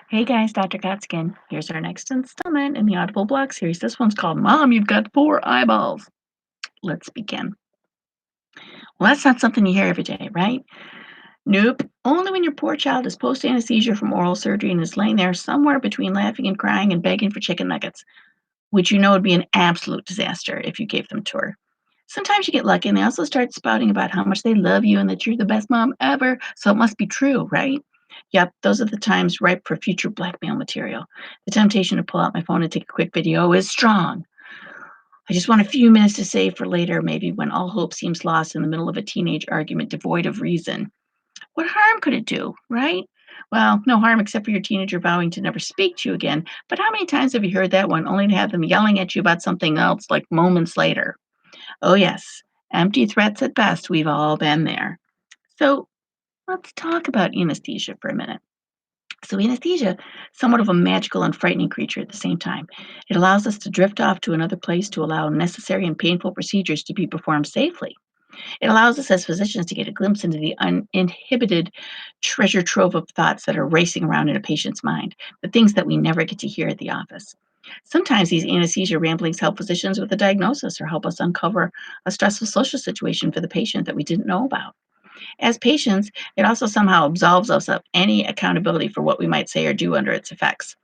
Hey guys, Dr. Gatskin. Here's our next installment in the Audible blog series. This one's called Mom, You've Got Four Eyeballs. Let's begin. Well, that's not something you hear every day, right? Nope. Only when your poor child is post anesthesia from oral surgery and is laying there somewhere between laughing and crying and begging for chicken nuggets, which you know would be an absolute disaster if you gave them to her. Sometimes you get lucky and they also start spouting about how much they love you and that you're the best mom ever, so it must be true, right? Yep, those are the times ripe for future blackmail material. The temptation to pull out my phone and take a quick video is strong. I just want a few minutes to save for later, maybe when all hope seems lost in the middle of a teenage argument devoid of reason. What harm could it do, right? Well, no harm except for your teenager vowing to never speak to you again. But how many times have you heard that one only to have them yelling at you about something else like moments later? Oh, yes, empty threats at best. We've all been there. So let's talk about anesthesia for a minute. So, anesthesia, somewhat of a magical and frightening creature at the same time. It allows us to drift off to another place to allow necessary and painful procedures to be performed safely. It allows us as physicians to get a glimpse into the uninhibited treasure trove of thoughts that are racing around in a patient's mind, the things that we never get to hear at the office. Sometimes these anesthesia ramblings help physicians with a diagnosis or help us uncover a stressful social situation for the patient that we didn't know about. As patients, it also somehow absolves us of any accountability for what we might say or do under its effects.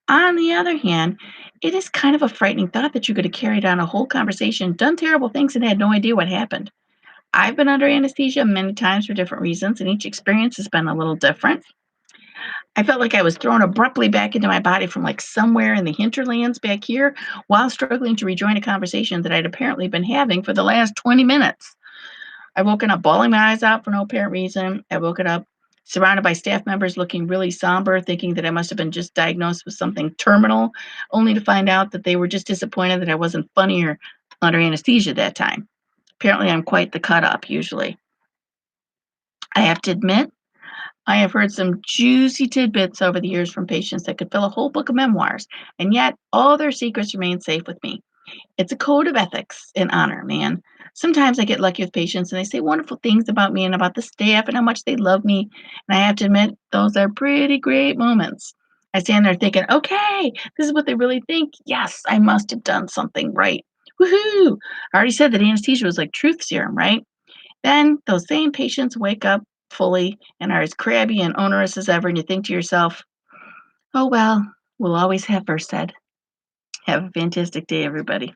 On the other hand, it is kind of a frightening thought that you could have carried on a whole conversation, done terrible things, and had no idea what happened. I've been under anesthesia many times for different reasons, and each experience has been a little different. I felt like I was thrown abruptly back into my body from like somewhere in the hinterlands back here while struggling to rejoin a conversation that I'd apparently been having for the last 20 minutes. I woken up bawling my eyes out for no apparent reason. I woken up surrounded by staff members looking really somber, thinking that I must have been just diagnosed with something terminal, only to find out that they were just disappointed that I wasn't funnier under anesthesia that time. Apparently, I'm quite the cut up usually. I have to admit, I have heard some juicy tidbits over the years from patients that could fill a whole book of memoirs, and yet all their secrets remain safe with me. It's a code of ethics and honor, man. Sometimes I get lucky with patients and they say wonderful things about me and about the staff and how much they love me. And I have to admit, those are pretty great moments. I stand there thinking, okay, this is what they really think. Yes, I must have done something right. Woohoo! I already said that anesthesia was like truth serum, right? Then those same patients wake up fully and are as crabby and onerous as ever, and you think to yourself, oh, well, we'll always have Versed. Have a fantastic day, everybody.